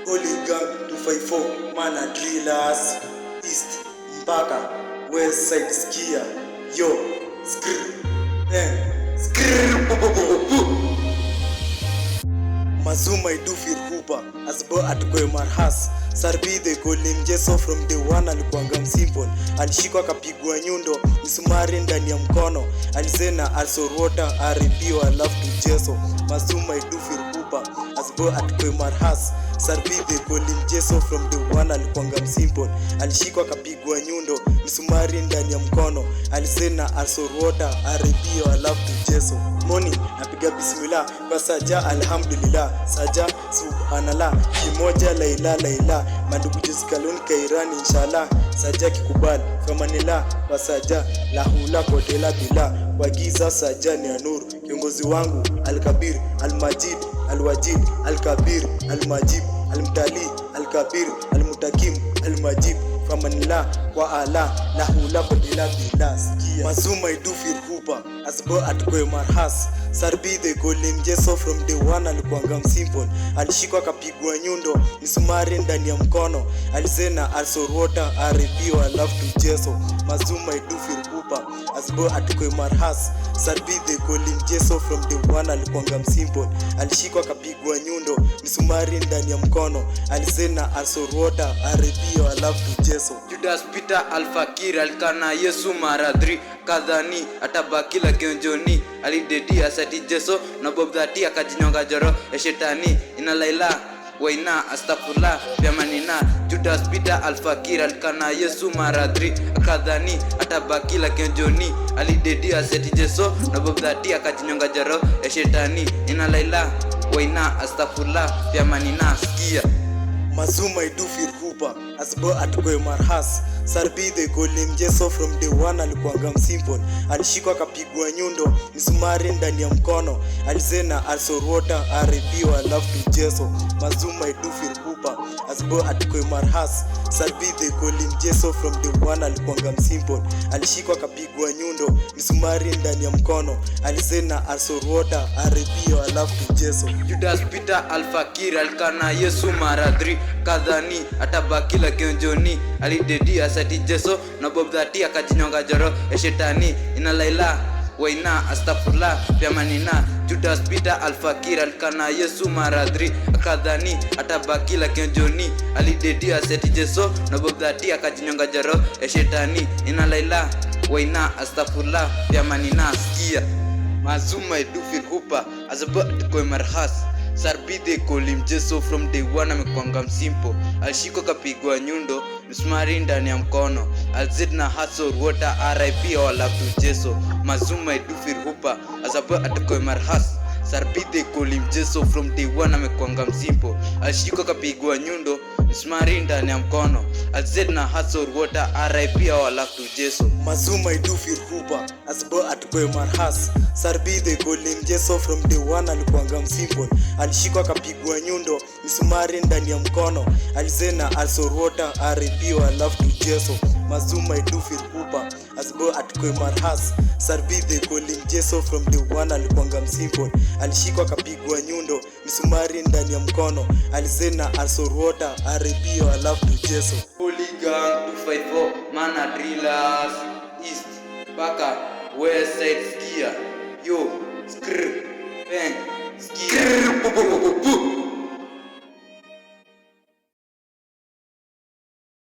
Holy Gang 254 mana drillers East mpaka West Side skia yo skr Mazuma idufir hupa asbo atkoe marhas Sarbi they call him Jeso from the one alikuanga msimple. Alishikwa kapigwa nyundo misumari ndani ya mkono. Alisena alsorota aripio I love to Jeso. Mazuma idufir hupa asbo atkoe marhas Sarbi they call him Jeso from the one alikuanga msimple. Alishikwa kapigwa nyundo misumari ndani ya mkono. Alisena alsorota aripio I love to Jeso. Morning napiga bismillah kwa saja alhamdulillah saja subhanallah kimoja laila mandugu jisikaloni kairani inshallah saja kikubali famanila kwa saja lahula kodela bila wagiza saja ni anuru kiongozi wangu al-kabir al-majid al-wajid al-kabir al-majid al-mtali al-kabir al-mutakim al-majid famanila kwa ala lahula kodela bila sikia Mazuma idufir hupa asbo atkoe marhas Sarbi they call him Jeso from the one alikuanga msimple. Alishikwa kapigwa nyundo misumari ndani ya mkono. Alisena alsorota aripio I love to Jeso. Mazuma idufir hupa asbo atkoe marhas Sarbi they call him Jeso from the one alikuanga msimple. Alishikwa kapigwa nyundo misumari ndani ya mkono. Alisena alsorota aripio I love to Jeso. Judas Peter Al-Fakir alikana Yesu maradri kadhani atabakila kionjoni alidedi asati Jeso na Bob dhati akajinyonga joro ya shetani ina laila waina astafula vyamanina Judas Peter Al-Fakir alikana Yesu maradri kadhani atabakila kionjoni alidedi asati Jeso na Bob dhati akajinyonga joro ya shetani ina laila waina astafula vyamanina sikia Mazuma idufir hupa asbo atkoe marhas Sarbi they call him Jeso from the one alikuanga msimple. Alishikwa kapigwa nyundo misumari ndani ya mkono. Alisena alsorota aripio I love to Jeso. Mazuma idufir hupa asbo atkoe marhas Sarbi they call him Jeso from the one alikuanga msimple. Alishikwa kapigwa nyundo misumari ndani ya mkono. Alisena alsorota aripio I love to Jeso. Judas Peter Al-Fakir alikana Yesu maradri kadhani atabakila kionjoni alidedi asati Jeso na Bob dhati akajinyonga joro ya shetani ina laila waina astafurla vyamanina Judas Peter Al-Fakir alikana Yesu maradri kadhani atabakila kionjoni alidedi asati Jeso na Bob dhati akajinyonga joro ya shetani ina laila waina astafurla vyamanina sikia Mazuma idufir hupa azaba atkoe marhas Sarbi they call him Jeso from day one amekuanga msimpo. Alishikwa kapigwa nyundo misumari ndani ya mkono. Alzid na hasor water RIP all love to Jeso. Mazuma idufir hupa azaba atkoe marhas Sarbi they call him Jeso from day one amekuanga msimpo. Alishikwa kapigwa nyundo misumari ndani ya mkono. Alzid na hasor water RIP all love to Jeso. Mazuma idufir hupa asbo atkoe marhas Sarbi they call him Jeso from the one alikuanga msimple. Alishikwa kapigwa nyundo misumari ndani ya mkono. Alisena alsorota aripio I love to Jeso. Mazuma idufir hupa asbo atkoe marhas Sarbi they call him Jeso from the one alikuanga msimple. Alishikwa kapigwa nyundo misumari ndani ya mkono. Alisena alsorota aripio I love to Jeso. Holy Gang 254 mana drillers East mpaka West Side skia yo skr bang skia